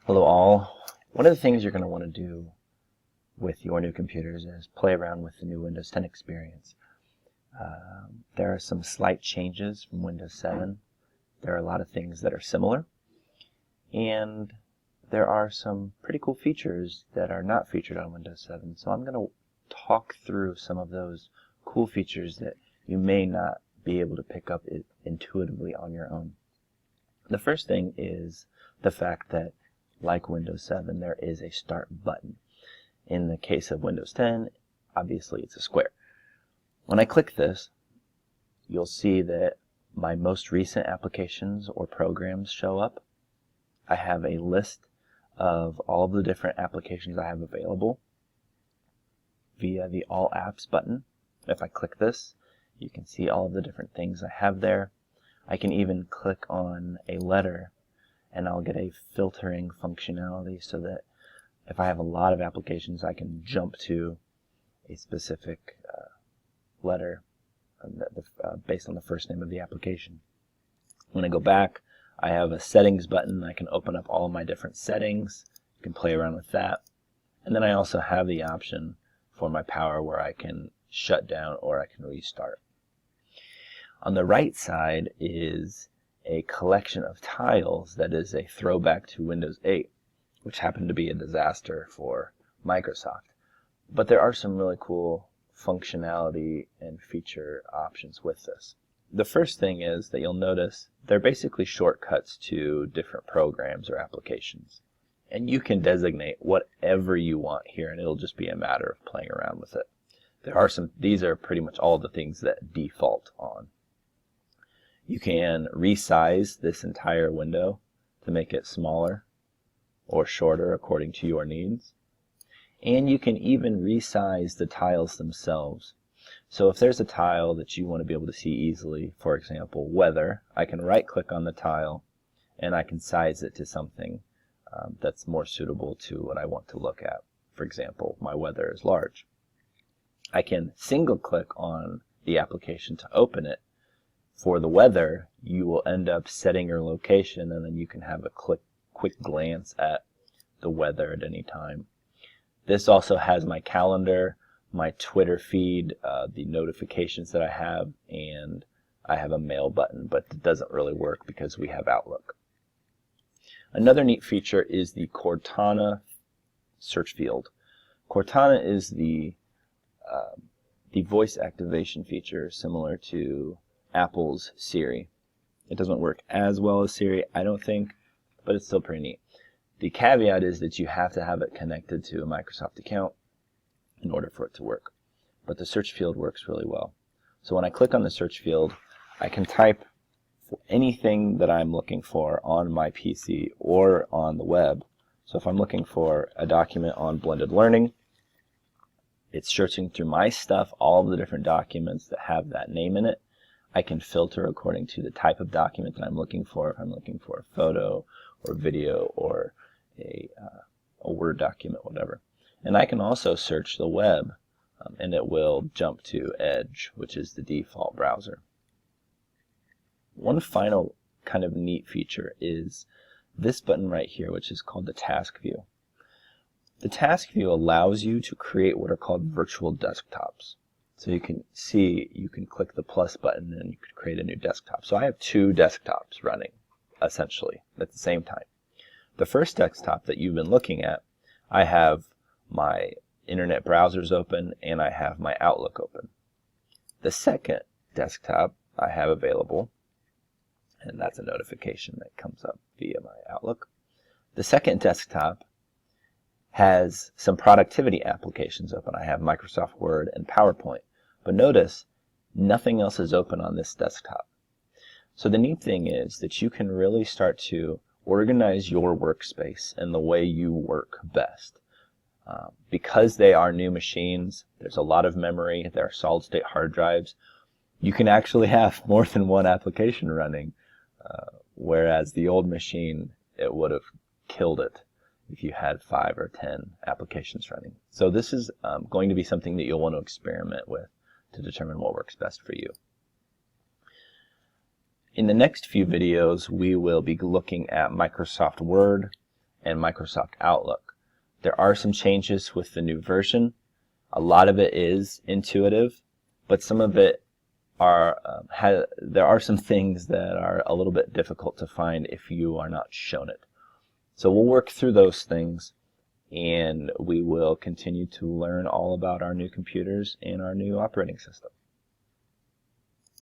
Hello all. One of the things you're going to want to do with your new computers is play around with the new Windows 10 experience. There are some slight changes from Windows 7. There are a lot of things that are similar, and there are some pretty cool features that are not featured on Windows 7. So I'm going to talk through some of those cool features that you may not be able to pick up intuitively on your own. The first thing is the fact that, like Windows 7, there is a Start button. In the case of Windows 10, obviously it's a square. When I click this, you'll see that my most recent applications or programs show up. I have a list of all of the different applications I have available via the All Apps button. If I click this, you can see all of the different things I have there. I can even click on a letter and I'll get a filtering functionality so that if I have a lot of applications, I can jump to a specific letter based on the first name of the application. When I go back, I have a settings button. I can open up all of my different settings. You can play around with that. And then I also have the option for my power where I can shut down or I can restart. On the right side is a collection of tiles that is a throwback to Windows 8, which happened to be a disaster for Microsoft. But there are some really cool functionality and feature options with this. The first thing is that you'll notice they're basically shortcuts to different programs or applications. And you can designate whatever you want here, and it'll just be a matter of playing around with it. These are pretty much all the things that default on. You can resize this entire window to make it smaller or shorter according to your needs. And you can even resize the tiles themselves. So if there's a tile that you want to be able to see easily, for example, weather, I can right click on the tile and I can size it to something that's more suitable to what I want to look at. For example, my weather is large. I can single click on the application to open it. For the weather, you will end up setting your location and then you can have a quick glance at the weather at any time. This also has my calendar, my Twitter feed, the notifications that I have, and I have a mail button, but it doesn't really work because we have Outlook. Another neat feature is the Cortana Search field. Cortana is the voice activation feature similar to Apple's Siri. It doesn't work as well as Siri, I don't think, but it's still pretty neat. The caveat is that you have to have it connected to a Microsoft account in order for it to work. But the search field works really well. So when I click on the search field, I can type for anything that I'm looking for on my PC or on the web. So if I'm looking for a document on blended learning, it's searching through my stuff, all of the different documents that have that name in it. I can filter according to the type of document that I'm looking for. If I'm looking for a photo or video or a Word document, whatever. And I can also search the web, and it will jump to Edge, which is the default browser. One final kind of neat feature is this button right here, which is called the Task View. The Task View allows you to create what are called virtual desktops. So you can see, you can click the plus button and you can create a new desktop. So I have two desktops running, essentially, at the same time. The first desktop that you've been looking at, I have my internet browsers open and I have my Outlook open. The second desktop I have available, and that's a notification that comes up via my Outlook. The second desktop has some productivity applications open. I have Microsoft Word and PowerPoint. But notice, nothing else is open on this desktop. So the neat thing is that you can really start to organize your workspace in the way you work best. Because they are new machines, there's a lot of memory, there are solid-state hard drives, you can actually have more than one application running, whereas the old machine, it would have killed it if you had 5 or 10 applications running. So this is going to be something that you'll want to experiment with to determine what works best for you. In the next few videos, we will be looking at Microsoft Word and Microsoft Outlook. There are some changes with the new version. A lot of it is intuitive, but some of it are there are some things that are a little bit difficult to find if you are not shown it. So we'll work through those things, and we will continue to learn all about our new computers and our new operating system.